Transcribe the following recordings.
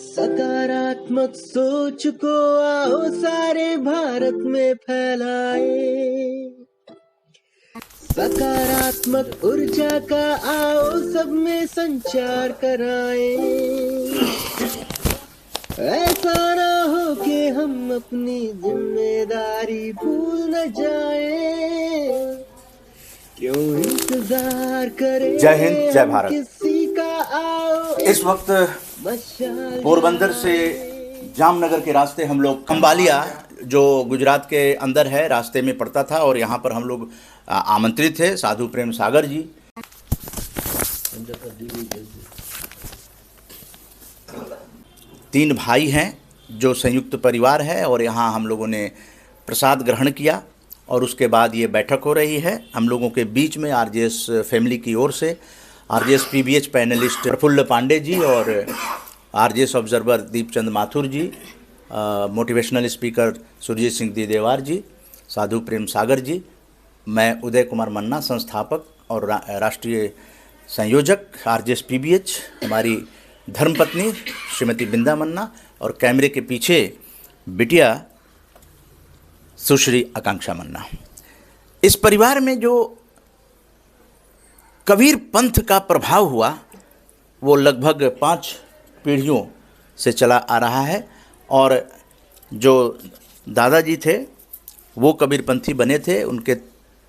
सकारात्मक सोच को आओ सारे भारत में फैलाए, सकारात्मक ऊर्जा का आओ सब में संचार कराए। ऐसा ना हो कि हम अपनी जिम्मेदारी भूल न जाए, क्यों इंतजार करें। जय हिंद, जय भारत। किसी का आओ इस वक्त पोरबंदर से जामनगर के रास्ते हम लोग खंबालिया, जो गुजरात के अंदर है, रास्ते में पड़ता था और यहाँ पर हम लोग आमंत्रित थे। साधु प्रेम सागर जी, तीन भाई हैं जो संयुक्त परिवार है और यहाँ हम लोगों ने प्रसाद ग्रहण किया और उसके बाद ये बैठक हो रही है हम लोगों के बीच में। आरजेएस फैमिली की ओर से RJS PBH panellist Praful Pandey ji और RJS observer Deepchand Mathur ji, motivational speaker Surjeet Singh Dedewar ji, Sadhu Prem Sagar ji, मैं उदय कुमार मन्ना, संस्थापक और राष्ट्रीय संयोजक आरजेएस पीबीएच, हमारी धर्मपत्नी श्रीमती बिंदा मन्ना और कैमरे के पीछे बिटिया सुश्री आकांक्षा मन्ना। इस परिवार में जो कबीर पंथ का प्रभाव हुआ वो लगभग 5 पीढ़ियों से चला आ रहा है और जो दादाजी थे वो कबीरपंथी बने थे। उनके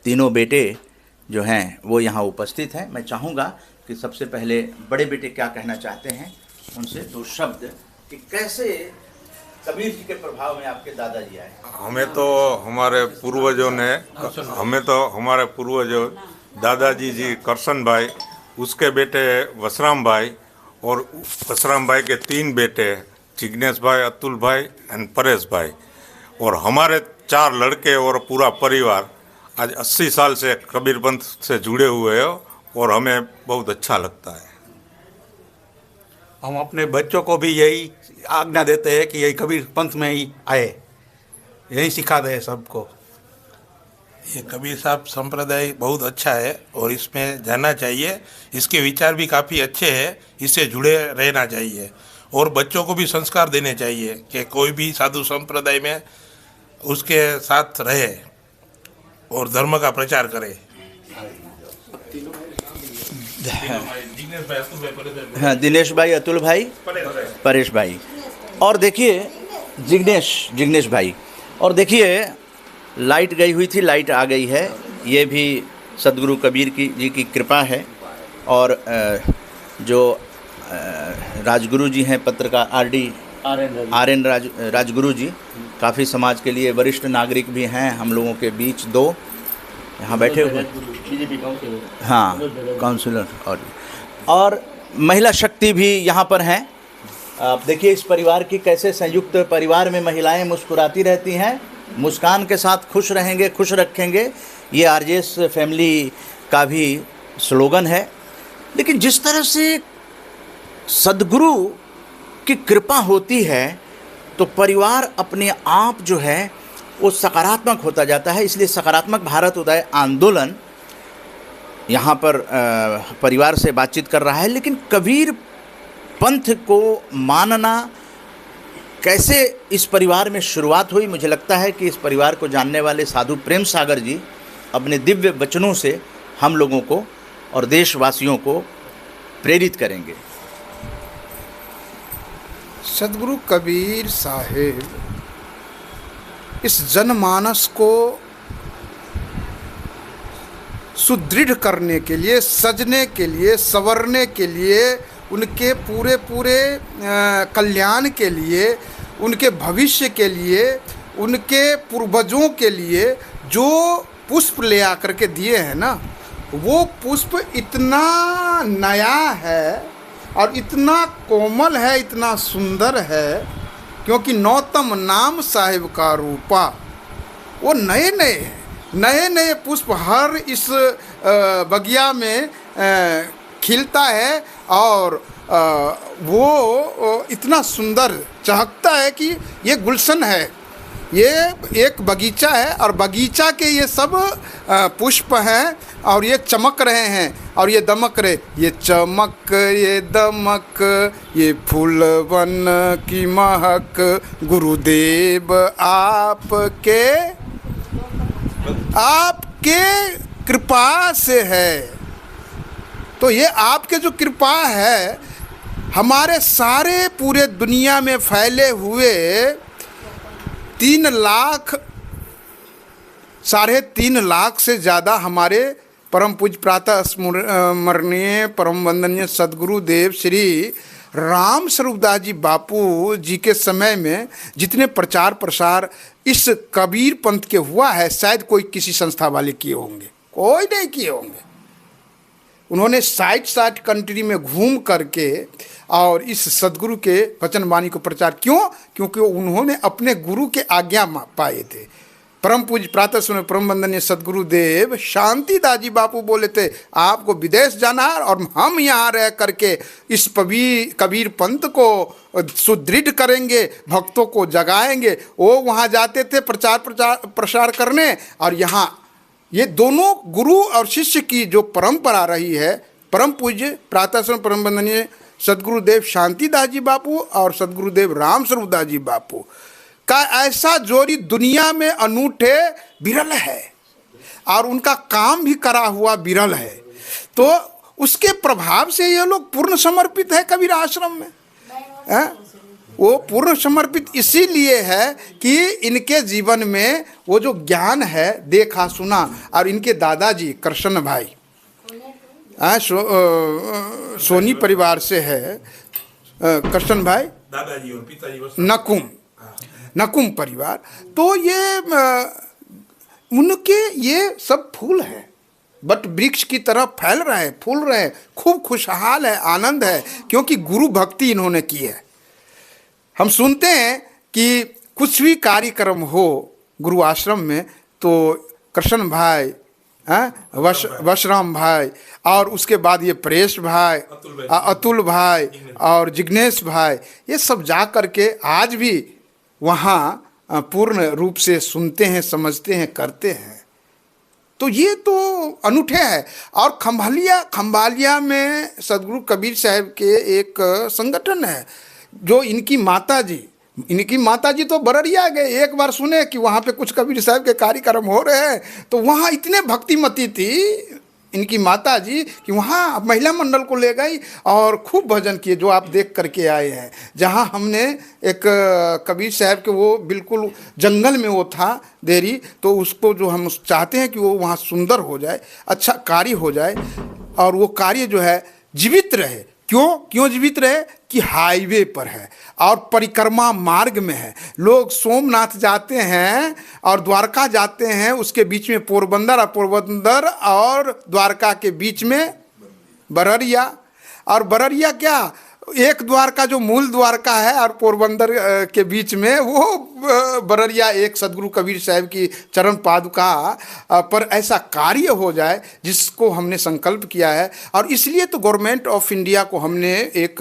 तीनों बेटे जो हैं वो यहाँ उपस्थित हैं। मैं चाहूँगा कि सबसे पहले बड़े बेटे क्या कहना चाहते हैं, उनसे 2 शब्द कि कैसे कबीर जी के प्रभाव में आपके दादाजी आए। हमें तो हमारे पूर्वजों दादाजी जी करसन भाई, उसके बेटे वसराम भाई और वसराम भाई के 3 बेटे जिग्नेश भाई, अतुल भाई एंड परेश भाई और हमारे 4 लड़के और पूरा परिवार आज 80 साल से कबीर पंथ से जुड़े हुए हो और हमें बहुत अच्छा लगता है। हम अपने बच्चों को भी यही आज्ञा देते हैं कि यही कबीर पंथ में ही आए, यही सिखा दे सबको। ये कबीर साहब संप्रदाय बहुत अच्छा है और इसमें जाना चाहिए। इसके विचार भी काफ़ी अच्छे हैं, इससे जुड़े रहना चाहिए और बच्चों को भी संस्कार देने चाहिए कि कोई भी साधु संप्रदाय में उसके साथ रहे और धर्म का प्रचार करे। हाँ, दिनेश भाई, अतुल भाई, परेश भाई और देखिए जिग्नेश भाई। और देखिए लाइट गई हुई थी, लाइट आ गई है। ये भी सदगुरु कबीर जी की कृपा है। और जो राजगुरु जी हैं पत्रकार आर.एन. राजगुरु जी, काफ़ी समाज के लिए वरिष्ठ नागरिक भी हैं हम लोगों के बीच। 2 यहाँ बैठे हुए, हाँ, काउंसिलर और महिला शक्ति भी यहाँ पर हैं। आप देखिए इस परिवार की कैसे संयुक्त परिवार में महिलाएं मुस्कुराती रहती हैं, मुस्कान के साथ खुश रहेंगे, खुश रखेंगे। ये आरजेएस फैमिली का भी स्लोगन है। लेकिन जिस तरह से सदगुरु की कृपा होती है तो परिवार अपने आप जो है वो सकारात्मक होता जाता है। इसलिए सकारात्मक भारत उदय आंदोलन यहाँ पर परिवार से बातचीत कर रहा है। लेकिन कबीर पंथ को मानना कैसे इस परिवार में शुरुआत हुई, मुझे लगता है कि इस परिवार को जानने वाले साधु प्रेम सागर जी अपने दिव्य वचनों से हम लोगों को और देशवासियों को प्रेरित करेंगे। सदगुरु कबीर साहेब इस जनमानस को सुदृढ़ करने के लिए, सजने के लिए, संवरने के लिए, उनके पूरे कल्याण के लिए, उनके भविष्य के लिए, उनके पूर्वजों के लिए जो पुष्प ले आकर के दिए हैं ना, वो पुष्प इतना नया है और इतना कोमल है, इतना सुंदर है, क्योंकि नौतम नाम साहिब का रूपा। वो नए पुष्प हर इस बगिया में खिलता है और वो इतना सुंदर चहकता है कि ये गुलशन है। ये एक बगीचा है और बगीचा के ये सब पुष्प हैं और ये चमक रहे हैं और ये दमक रहे, ये चमक ये दमक ये फूल वन की महक गुरुदेव आपके कृपा से है। तो ये आपके जो कृपा है हमारे सारे पूरे दुनिया में फैले हुए 3.5 लाख से ज़्यादा हमारे परम पूज्य प्रातः स्मरणीय परम वंदनीय सदगुरुदेव श्री राम स्वरूपदास जी बापू जी के समय में जितने प्रचार प्रसार इस कबीर पंथ के हुआ है, शायद कोई किसी संस्था वाले किए होंगे, कोई नहीं किए होंगे। उन्होंने 60 कंट्री में घूम करके और इस सदगुरु के वचन वाणी को प्रचार, क्योंकि उन्होंने अपने गुरु के आज्ञा पाए थे। परम पूज्य प्रातः स्मरणीय परम वंदनीय सदगुरुदेव शांतिदास जी बापू बोले थे आपको विदेश जाना है और हम यहाँ रह करके इस कबीर पंथ को सुदृढ़ करेंगे, भक्तों को जगाएंगे। वो वहाँ जाते थे प्रचार प्रसार करने, और यहाँ ये दोनों गुरु और शिष्य की जो परंपरा रही है, परम पूज्य प्रातः स्मरणीय परम वंदनीय सदगुरुदेव शांतिदास जी बापू और सदगुरुदेव राम स्वरूपदास जी बापू का ऐसा जोड़ी दुनिया में अनूठे विरल है और उनका काम भी करा हुआ विरल है। तो उसके प्रभाव से ये लोग पूर्ण समर्पित है कबीर आश्रम में है? वो पूर्ण समर्पित इसीलिए है कि इनके जीवन में वो जो ज्ञान है देखा सुना, और इनके दादाजी कृष्ण भाई सोनी परिवार से है, कृष्ण भाई दादाजी और पिताजी नकुम परिवार। तो ये उनके ये सब फूल हैं, बट वृक्ष की तरह फैल रहे हैं, फूल रहे हैं, खूब खुशहाल है, आनंद है, क्योंकि गुरु भक्ति इन्होंने की है। हम सुनते हैं कि कुछ भी कार्यक्रम हो गुरु आश्रम में तो कृष्ण भाई, वशराम भाई, और उसके बाद ये परेश भाई, अतुल भाई और जिग्नेश भाई, ये सब जा कर के आज भी वहाँ पूर्ण रूप से सुनते हैं, समझते हैं, करते हैं। तो ये तो अनूठे है। और खंभालिया में सदगुरु कबीर साहब के एक संगठन है, जो इनकी माता जी तो बररिया गए, एक बार सुने कि वहाँ पे कुछ कबीर साहब के कार्यक्रम हो रहे हैं, तो वहाँ इतने भक्तिमती थी इनकी माता जी कि वहाँ महिला मंडल को ले गई और खूब भजन किए, जो आप देख करके आए हैं। जहाँ हमने एक कबीर साहब के वो बिल्कुल जंगल में वो था देरी, तो उसको जो हम चाहते हैं कि वो वहाँ सुंदर हो जाए, अच्छा कार्य हो जाए, और वो कार्य जो है जीवित रहे। क्यों जीवित रहे कि हाईवे पर है और परिक्रमा मार्ग में है। लोग सोमनाथ जाते हैं और द्वारका जाते हैं, उसके बीच में पोरबंदर और द्वारका के बीच में बररिया, और बररिया क्या एक द्वारका जो मूल द्वारका है और पोरबंदर के बीच में वो बररिया एक सदगुरु कबीर साहब की चरण पादुका पर ऐसा कार्य हो जाए जिसको हमने संकल्प किया है। और इसलिए तो गवर्नमेंट ऑफ इंडिया को हमने एक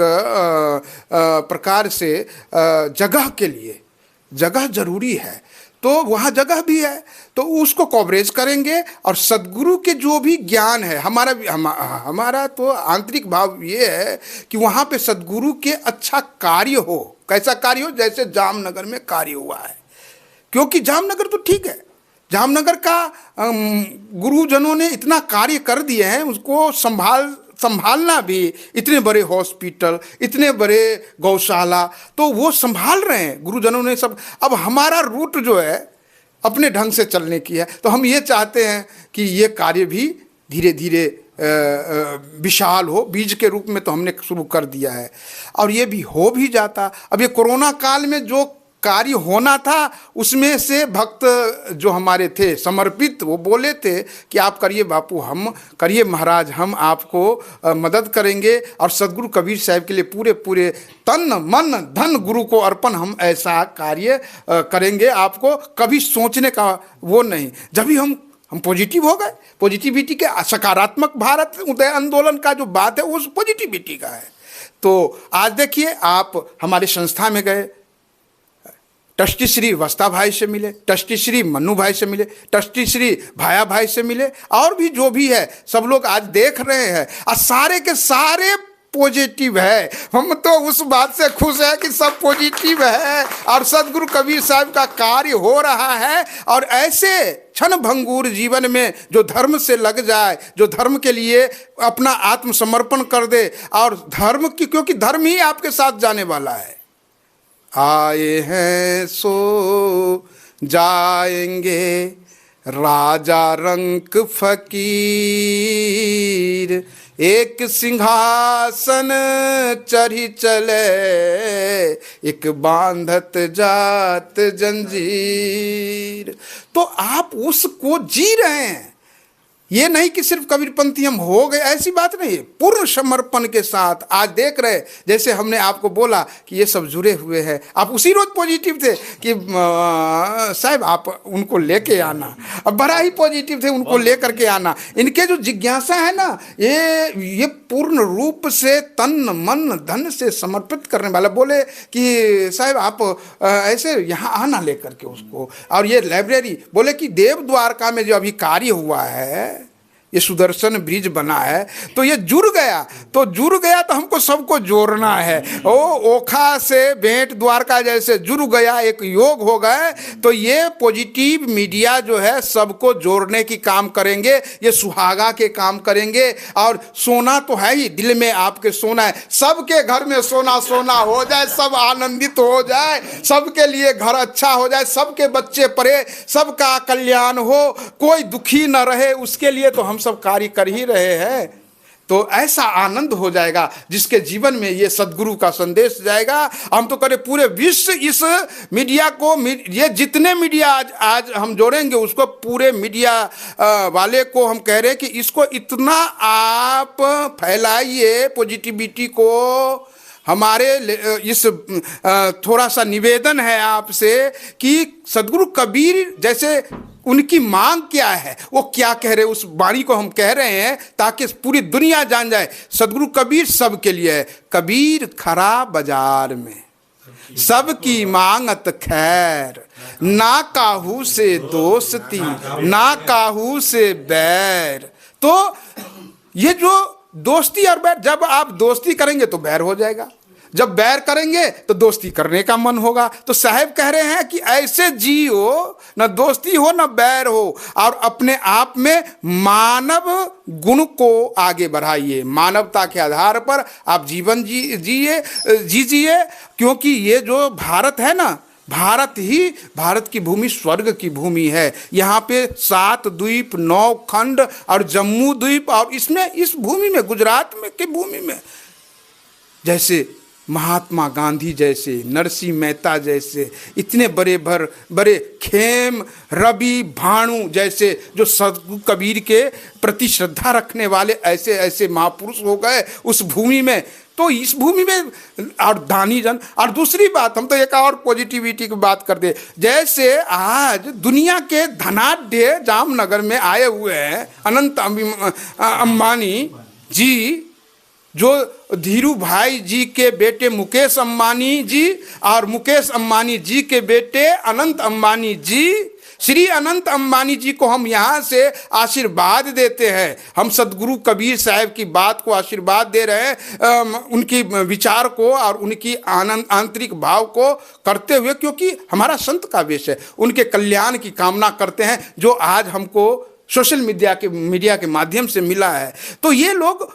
प्रकार से जगह के लिए, जगह जरूरी है, तो वहाँ जगह भी है, तो उसको कवरेज करेंगे। और सदगुरु के जो भी ज्ञान है, हमारा तो आंतरिक भाव ये है कि वहाँ पे सदगुरु के अच्छा कार्य हो। कैसा कार्य हो? जैसे जामनगर में कार्य हुआ है, क्योंकि जामनगर तो ठीक है, जामनगर का गुरुजनों ने इतना कार्य कर दिए हैं, उसको संभालना भी, इतने बड़े हॉस्पिटल, इतने बड़े गौशाला, तो वो संभाल रहे हैं गुरुजनों ने सब। अब हमारा रूट जो है अपने ढंग से चलने की है, तो हम ये चाहते हैं कि ये कार्य भी धीरे धीरे विशाल हो। बीज के रूप में तो हमने शुरू कर दिया है और ये भी हो भी जाता। अब ये कोरोना काल में जो कार्य होना था, उसमें से भक्त जो हमारे थे समर्पित, वो बोले थे कि आप करिए बापू, हम करिए महाराज, हम आपको मदद करेंगे और सदगुरु कबीर साहब के लिए पूरे तन मन धन गुरु को अर्पण, हम ऐसा कार्य करेंगे। आपको कभी सोचने का वो नहीं। जब भी हम पॉजिटिव हो गए, पॉजिटिविटी के, सकारात्मक भारत उदय आंदोलन का जो बात है उस पॉजिटिविटी का है। तो आज देखिए, आप हमारे संस्था में गए, ट्रस्टी श्री वस्ता भाई से मिले, ट्रस्टी श्री मन्नू भाई से मिले, ट्रस्टी श्री भाया भाई से मिले, और भी जो भी है सब लोग आज देख रहे हैं और सारे के सारे पॉजिटिव है। हम तो उस बात से खुश है कि सब पॉजिटिव है और सदगुरु कबीर साहब का कार्य हो रहा है। और ऐसे क्षण भंगुर जीवन में जो धर्म से लग जाए, जो धर्म के लिए अपना आत्मसमर्पण कर दे, और धर्म की, क्योंकि धर्म ही आपके साथ जाने वाला है। आए हैं सो जाएंगे राजा रंक फकीर, एक सिंहासन चढ़ी चले, एक बांधत जात जंजीर। तो आप उसको जी रहे हैं, ये नहीं कि सिर्फ कबीरपंथी हम हो गए, ऐसी बात नहीं है। पूर्ण समर्पण के साथ आज देख रहे, जैसे हमने आपको बोला कि ये सब जुड़े हुए हैं, आप उसी रोज पॉजिटिव थे कि साहब आप उनको लेके आना, अब बड़ा ही पॉजिटिव थे, उनको लेकर के आना। इनके जो जिज्ञासा है ना, ये पूर्ण रूप से तन मन धन से समर्पित करने वाला। बोले कि साहब आप ऐसे यहाँ आना लेकर के उसको, और ये लाइब्रेरी, बोले कि देव द्वारका में जो अभी कार्य हुआ है, ये सुदर्शन ब्रिज बना है, तो ये जुड़ गया, तो हमको सबको जोड़ना है। ओ ओखा से भेंट द्वारका जैसे जुड़ गया, एक योग हो गए। तो ये पॉजिटिव मीडिया जो है सबको जोड़ने की काम करेंगे, ये सुहागा के काम करेंगे। और सोना तो है ही, दिल में आपके सोना है, सबके घर में सोना सोना हो जाए, सब आनंदित हो जाए, सबके लिए घर अच्छा हो जाए, सबके बच्चे पढ़े, सबका कल्याण हो, कोई दुखी न रहे, उसके लिए तो हम सब कार्य कर ही रहे हैं। तो ऐसा आनंद हो जाएगा जिसके जीवन में ये सदगुरु का संदेश जाएगा। हम तो करें पूरे विश्व इस मीडिया को, ये जितने मीडिया आज हम जोड़ेंगे उसको, पूरे मीडिया वाले को हम कह रहे हैं कि इसको इतना आप फैलाइए पॉजिटिविटी को। हमारे इस थोड़ा सा निवेदन है आपसे कि सदगुरु कबीर जैसे उनकी मांग क्या है, वो क्या कह रहे हैं, उस वाणी को हम कह रहे हैं ताकि पूरी दुनिया जान जाए सदगुरु कबीर सबके लिए है। कबीर खरा बाजार में सबकी मांगत खैर, ना काहू से दोस्ती ना काहू से बैर। तो ये जो दोस्ती और बैर, जब आप दोस्ती करेंगे तो बैर हो जाएगा, जब बैर करेंगे तो दोस्ती करने का मन होगा। तो साहब कह रहे हैं कि ऐसे जियो, न दोस्ती हो न बैर हो, और अपने आप में मानव गुण को आगे बढ़ाइए। मानवता के आधार पर आप जीवन जीजिए, क्योंकि ये जो भारत है ना, भारत की भूमि स्वर्ग की भूमि है। यहाँ पे 7 द्वीप, 9 खंड और जम्मू द्वीप, और इसमें इस भूमि में, गुजरात में की भूमि में, जैसे महात्मा गांधी जैसे, नरसिंह मेहता जैसे, इतने बड़े खेम रवि भानु जैसे जो सदगुरु कबीर के प्रति श्रद्धा रखने वाले ऐसे महापुरुष हो गए उस भूमि में। तो इस भूमि में और दानी जन। और दूसरी बात, हम तो एक और पॉजिटिविटी की बात कर दे, जैसे आज दुनिया के धनाढ्य जामनगर में आए हुए हैं अनंत अंबानी जी, जो धीरू भाई जी के बेटे मुकेश अंबानी जी और मुकेश अंबानी जी के बेटे अनंत अंबानी जी, श्री अनंत अंबानी जी को हम यहाँ से आशीर्वाद देते हैं। हम सदगुरु कबीर साहब की बात को आशीर्वाद दे रहे हैं, उनकी विचार को और उनकी आंतरिक भाव को करते हुए, क्योंकि हमारा संत का वेश है, उनके कल्याण की कामना करते हैं, जो आज हमको सोशल मीडिया के माध्यम से मिला है। तो ये लोग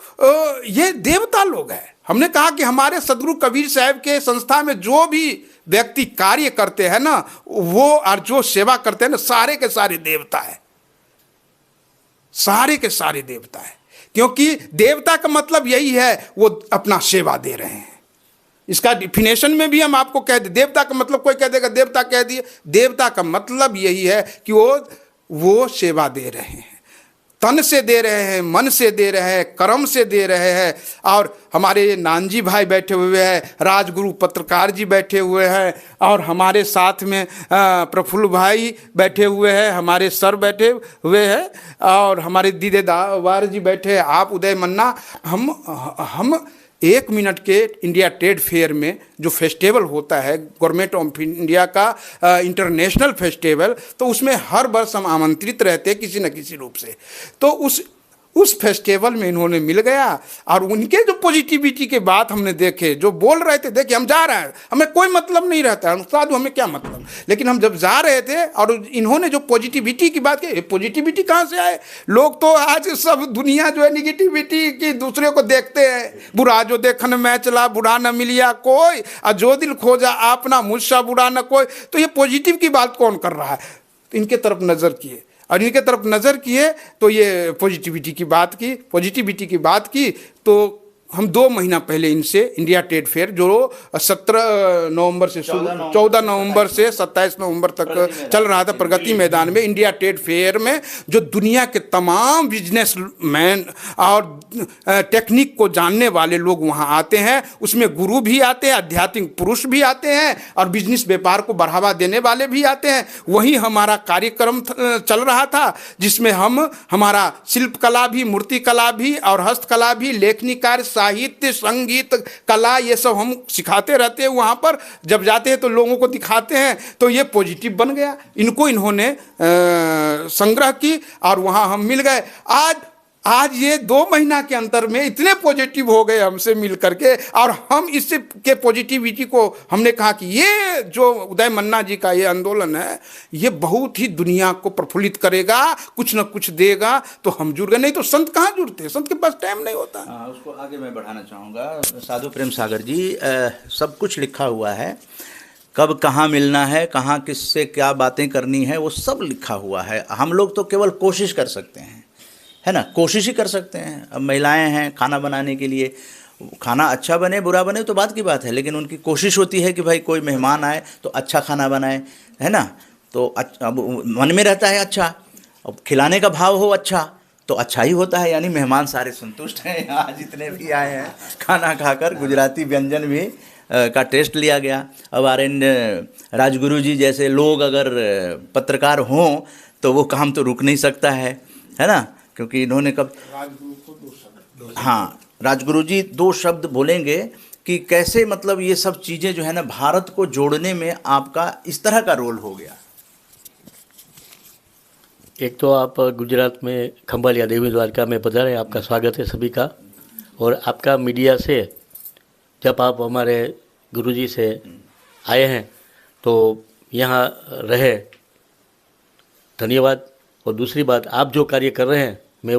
ये देवता लोग हैं। हमने कहा कि हमारे सदगुरु कबीर साहब के संस्था में जो भी व्यक्ति कार्य करते हैं ना, वो और जो सेवा करते हैं ना, सारे के सारे देवता है, सारे के सारे देवता है। क्योंकि देवता का मतलब यही है, वो अपना सेवा दे रहे हैं। इसका डिफिनेशन में भी हम आपको कह दे, देवता का मतलब, कोई कह देगा देवता कह दिए, देवता का मतलब यही है कि वो सेवा दे रहे हैं, तन से दे रहे हैं, मन से दे रहे हैं, कर्म से दे रहे हैं। और हमारे नानजी भाई बैठे हुए हैं, राजगुरु पत्रकार जी बैठे हुए हैं, और हमारे साथ में प्रफुल्ल भाई बैठे हुए हैं, हमारे सर बैठे हुए हैं, और हमारे दीदेदार जी बैठे हैं, आप उदय मन्ना। हम 1 मिनट के इंडिया ट्रेड फेयर में जो फेस्टिवल होता है गवर्नमेंट ऑफ इंडिया का इंटरनेशनल फेस्टिवल, तो उसमें हर वर्ष हम आमंत्रित रहते हैं किसी न किसी रूप से। तो उस फेस्टिवल में इन्होंने मिल गया और उनके जो पॉजिटिविटी के बात हमने देखे, जो बोल रहे थे, देखिए हम जा रहे हैं, हमें कोई मतलब नहीं रहता है साधु, हमें क्या मतलब, लेकिन हम जब जा रहे थे और इन्होंने जो पॉजिटिविटी की बात की, पॉजिटिविटी कहाँ से आए? लोग तो आज सब दुनिया जो है निगेटिविटी की दूसरे को देखते हैं, बुरा जो देखन में चला बुरा न मिलिया कोई, और जो दिल खोजा अपना मुझसा बुरा न कोई। तो ये पॉजिटिव की बात कौन कर रहा है? तो इनके तरफ नज़र किए और इनके तरफ नज़र किए तो ये पॉजिटिविटी की बात की तो हम 2 महीना पहले इनसे इंडिया ट्रेड फेयर जो 14 नवंबर से 27 नवंबर तक चल रहा था प्रगति मैदान में, इंडिया ट्रेड फेयर में जो दुनिया के तमाम बिजनेसमैन और टेक्निक को जानने वाले लोग वहाँ आते हैं, उसमें गुरु भी आते हैं, आध्यात्मिक पुरुष भी आते हैं और बिजनेस व्यापार को बढ़ावा देने वाले भी आते हैं। वहीं हमारा कार्यक्रम चल रहा था जिसमें हमारा शिल्प कला भी, मूर्ति कला भी और हस्तकला भी, लेखनी कार्य, साहित्य, संगीत, कला, ये सब हम सिखाते रहते हैं। वहाँ पर जब जाते हैं तो लोगों को दिखाते हैं, तो ये पॉजिटिव बन गया। इनको इन्होंने संग्रह की और वहाँ हम मिल गए। आज ये 2 महीना के अंतर में इतने पॉजिटिव हो गए हमसे मिल करके, और हम इससे के पॉजिटिविटी को हमने कहा कि ये जो उदय मन्ना जी का ये आंदोलन है, ये बहुत ही दुनिया को प्रफुल्लित करेगा, कुछ न कुछ देगा। तो हम जुड़ गए, नहीं तो संत कहाँ जुड़ते? संत के पास टाइम नहीं होता। उसको आगे मैं बढ़ाना चाहूँगा। साधु प्रेम सागर जी, सब कुछ लिखा हुआ है, कब कहाँ मिलना है, कहाँ किससे क्या बातें करनी है, वो सब लिखा हुआ है। हम लोग तो केवल कोशिश कर सकते हैं, है ना, कोशिश ही कर सकते हैं। अब महिलाएं हैं, खाना बनाने के लिए, खाना अच्छा बने बुरा बने तो बात की बात है, लेकिन उनकी कोशिश होती है कि भाई कोई मेहमान आए तो अच्छा खाना बनाए, है ना। तो अब मन में रहता है अच्छा, अब खिलाने का भाव हो अच्छा तो अच्छा ही होता है, यानी मेहमान सारे संतुष्ट हैं। यहाँ जितने भी आए हैं खाना खाकर गुजराती व्यंजन भी का टेस्ट लिया गया। अब राजगुरु जी जैसे लोग अगर पत्रकार हों तो वो काम तो रुक नहीं सकता है ना, क्योंकि इन्होंने राजगुरु जी 2 शब्द बोलेंगे कि कैसे मतलब ये सब चीज़ें जो है ना भारत को जोड़ने में आपका इस तरह का रोल हो गया। एक तो आप गुजरात में खंभालिया देवी द्वारका में पधारे, आपका स्वागत है सभी का। और आपका मीडिया से जब आप हमारे गुरुजी से आए हैं तो यहाँ रहे, धन्यवाद। और दूसरी बात, आप जो कार्य कर रहे हैं मैं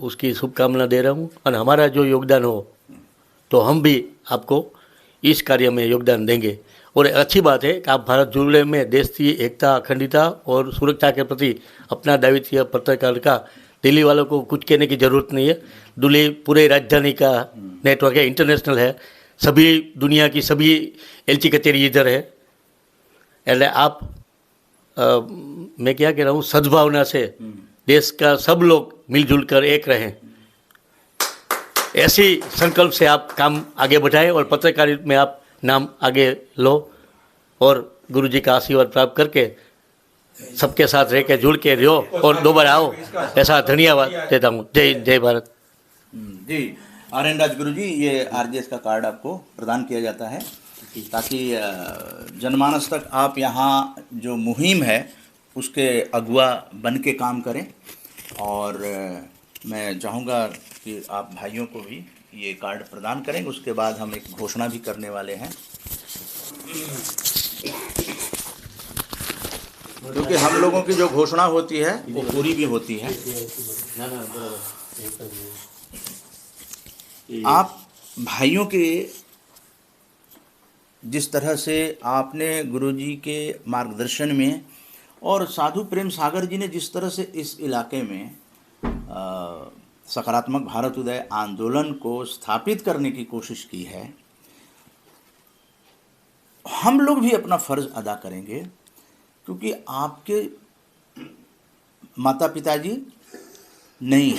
उसकी शुभकामना दे रहा हूँ, और हमारा जो योगदान हो तो हम भी आपको इस कार्य में योगदान देंगे। और अच्छी बात है कि आप भारत जुड़ने में देश की एकता, अखंडता और सुरक्षा के प्रति अपना दायित्व पत्रकार का, दिल्ली वालों को कुछ कहने की ज़रूरत नहीं है। दिल्ली पूरे राजधानी का नेटवर्क है, इंटरनेशनल है, सभी दुनिया की सभी एलची कचेरी इधर है। એટલે आप मैं क्या कह रहा हूँ, सद्भावना से देश का सब लोग मिलजुल कर एक रहें, ऐसी संकल्प से आप काम आगे बढ़ाएं और पत्रकारिता में आप नाम आगे लो और गुरुजी का आशीर्वाद प्राप्त करके सबके साथ रह के जुड़ के रहो और दोबारा आओ, ऐसा धन्यवाद देता हूँ। जय भारत। जी आर्यन राजगुरु जी, ये आरजेएस का कार्ड आपको प्रदान किया जाता है ताकि जनमानस तक आप यहाँ जो मुहिम है उसके अगुआ बन के काम करें। और मैं चाहूँगा कि आप भाइयों को भी ये कार्ड प्रदान करेंगे। उसके बाद हम एक घोषणा भी करने वाले हैं, क्योंकि हम लोगों की जो घोषणा होती है वो पूरी भी होती है। आप भाइयों के जिस तरह से आपने गुरुजी के मार्गदर्शन में और साधु प्रेम सागर जी ने जिस तरह से इस इलाके में सकारात्मक भारत उदय आंदोलन को स्थापित करने की कोशिश की है, हम लोग भी अपना फर्ज अदा करेंगे। क्योंकि आपके माता पिताजी नहीं,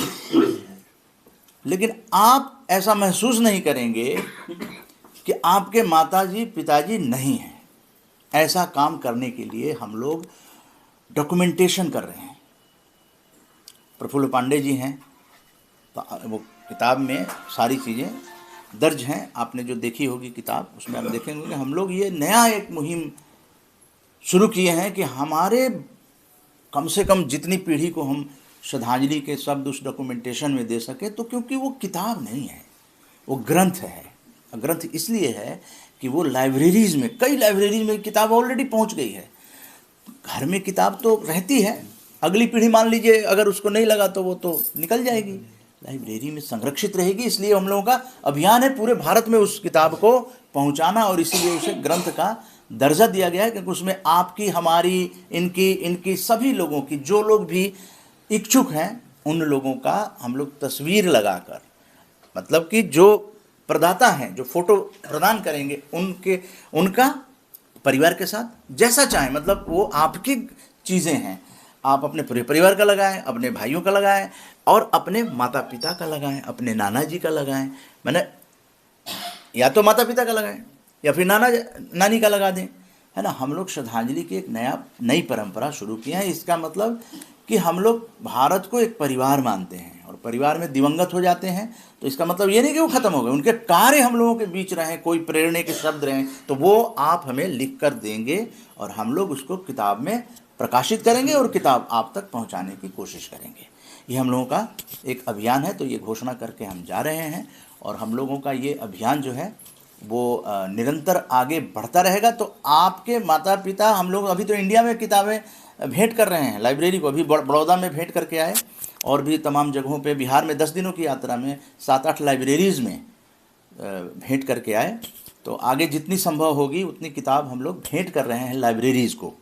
लेकिन आप ऐसा महसूस नहीं करेंगे कि आपके माताजी पिताजी नहीं हैं। ऐसा काम करने के लिए हम लोग डॉक्यूमेंटेशन कर रहे हैं। प्रफुल्ल पांडे जी हैं, वो किताब में सारी चीज़ें दर्ज हैं। आपने जो देखी होगी किताब, उसमें आप देखेंगे कि हम लोग ये नया एक मुहिम शुरू किए हैं कि हमारे कम से कम जितनी पीढ़ी को हम श्रद्धांजलि के शब्द उस डॉक्यूमेंटेशन में दे सके, तो क्योंकि वो किताब नहीं है, वो ग्रंथ है। ग्रंथ इसलिए है कि वो लाइब्रेरीज में, कई लाइब्रेरीज में किताब ऑलरेडी पहुंच गई है। घर में किताब तो रहती है, अगली पीढ़ी मान लीजिए अगर उसको नहीं लगा तो वो तो निकल जाएगी, लाइब्रेरी में संरक्षित रहेगी। इसलिए हम लोगों का अभियान है पूरे भारत में उस किताब को पहुंचाना, और इसीलिए उसे ग्रंथ का दर्जा दिया गया है, क्योंकि उसमें आपकी, हमारी, इनकी सभी लोगों की, जो लोग भी इच्छुक हैं उन लोगों का हम लोग तस्वीर लगाकर, मतलब कि जो प्रदाता हैं, जो फोटो प्रदान करेंगे, उनका परिवार के साथ जैसा चाहें, मतलब वो आपकी चीज़ें हैं, आप अपने पूरे परिवार का लगाएं, अपने भाइयों का लगाएं, और अपने माता पिता का लगाएं, अपने नाना जी का लगाएं। मैंने या तो माता पिता का लगाएं या फिर नाना नानी का लगा दें, है ना। हम लोग श्रद्धांजलि की एक नई परंपरा शुरू की है। इसका मतलब कि हम लोग भारत को एक परिवार मानते हैं, और परिवार में दिवंगत हो जाते हैं तो इसका मतलब ये नहीं कि वो ख़त्म हो गए, उनके कार्य हम लोगों के बीच रहें, कोई प्रेरणा के शब्द रहें, तो वो आप हमें लिख कर देंगे और हम लोग उसको किताब में प्रकाशित करेंगे और किताब आप तक पहुंचाने की कोशिश करेंगे। ये हम लोगों का एक अभियान है, तो ये घोषणा करके हम जा रहे हैं, और हम लोगों का ये अभियान जो है वो निरंतर आगे बढ़ता रहेगा। तो आपके माता पिता, हम लोग अभी तो इंडिया में किताबें भेंट कर रहे हैं लाइब्रेरी को, अभी बड़ौदा में भेंट करके आए, और भी तमाम जगहों पे, बिहार में 10 दिनों की यात्रा में 7-8 लाइब्रेरीज़ में भेंट करके आए। तो आगे जितनी संभव होगी उतनी किताब हम लोग भेंट कर रहे हैं लाइब्रेरीज़ को,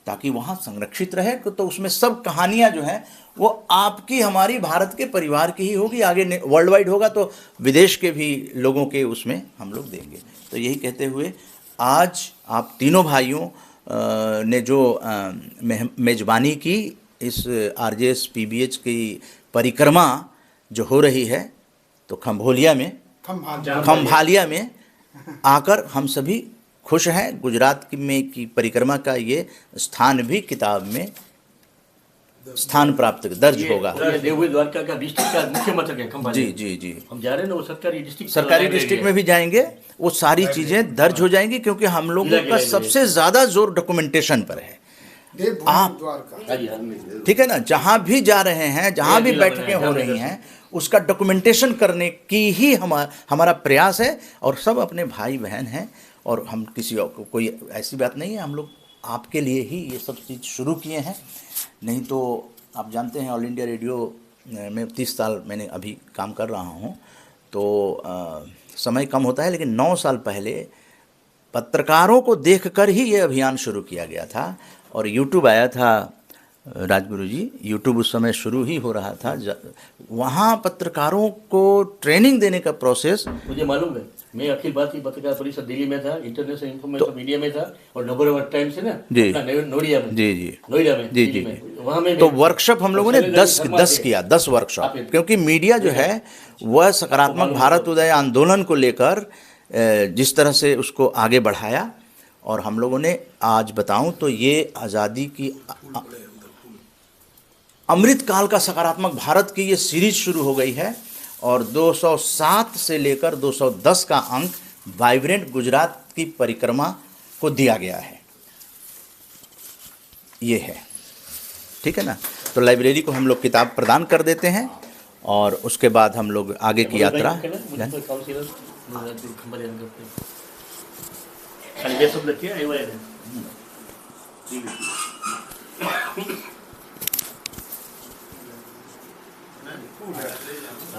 ताकि वहाँ संरक्षित रहे। तो उसमें सब कहानियाँ जो हैं वो आपकी, हमारी, भारत के परिवार की ही होगी। आगे वर्ल्ड वाइड होगा तो विदेश के भी लोगों के उसमें हम लोग देंगे। तो यही कहते हुए आज आप तीनों भाइयों ने जो मेज़बानी की इस RJS PBH की परिक्रमा जो हो रही है, तो खम्भालिया में आकर हम सभी खुश हैं। गुजरात में की परिक्रमा का ये स्थान भी किताब में स्थान प्राप्त दर्ज होगा। देवभूमि द्वारका का डिस्ट्रिक्ट का मुख्य मथक है खम्भालिया। जी हम जा रहे हैं ना, वो सरकारी डिस्ट्रिक्ट में भी जाएंगे, वो सारी चीज़ें दर्ज हो जाएंगी, क्योंकि हम लोगों का सबसे ज़्यादा जोर डॉक्यूमेंटेशन पर है। आप ठीक है ना, जहाँ भी जा रहे हैं, जहाँ भी बैठकें हो रही हैं, उसका डॉक्यूमेंटेशन करने की ही हमारा प्रयास है। और सब अपने भाई बहन हैं, और हम किसी को, कोई ऐसी बात नहीं है, हम लोग आपके लिए ही ये सब चीज़ शुरू किए हैं। नहीं तो आप जानते हैं ऑल इंडिया रेडियो में 30 साल मैंने अभी काम कर रहा हूँ, तो समय कम होता है, लेकिन 9 साल पहले पत्रकारों को देखकर ही ये अभियान शुरू किया गया था। और यूट्यूब आया था, राजगुरु जी, यूट्यूब उस समय शुरू ही हो रहा था। वहाँ पत्रकारों को ट्रेनिंग देने का प्रोसेस मुझे मालूम है। मैं अखिल भारतीय पत्रकार परिषद दिल्ली में था, इंटरनेशनल इंफॉर्मेशन मीडिया में था, और नंबर टाइम्स है ना जी, नोएडा में जी, वहाँ में तो वर्कशॉप हम लोगों ने 10 वर्कशॉप, क्योंकि मीडिया जो है वह सकारात्मक भारत उदय आंदोलन को लेकर जिस तरह से उसको आगे बढ़ाया, और हम लोगों ने आज बताऊं तो ये आज़ादी की अमृत काल का सकारात्मक भारत की ये सीरीज शुरू हो गई है, और 207 से लेकर 210 का अंक वाइब्रेंट गुजरात की परिक्रमा को दिया गया है। ये है, ठीक है ना। तो लाइब्रेरी को हम लोग किताब प्रदान कर देते हैं, और उसके बाद हम लोग आगे की यात्रा।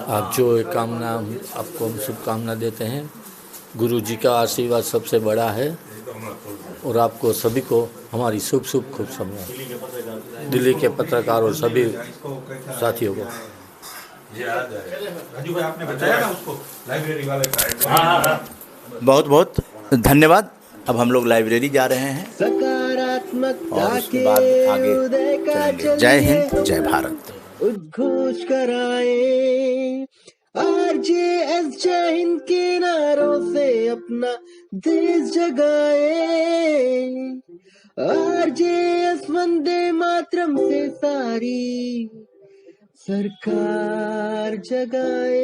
आप जो कामना, आपको हम शुभकामना देते हैं। गुरु जी का आशीर्वाद सबसे बड़ा है, और आपको सभी को हमारी शुभ शुभकामनाएं, दिल्ली के पत्रकार और सभी साथियों को। राजू भाई आपने बताया ना उसको लाइब्रेरी वाले का। बहुत बहुत धन्यवाद। अब हम लोग लाइब्रेरी जा रहे हैं, सकारात्मकता और उसके बाद आगे चलेंगे। जय हिंद, जय भारत। उद्घोष कराए RJS जय हिंद के नारों से अपना देश जगाए, RJS वंदे मातरम से सारी सरकार जगाए।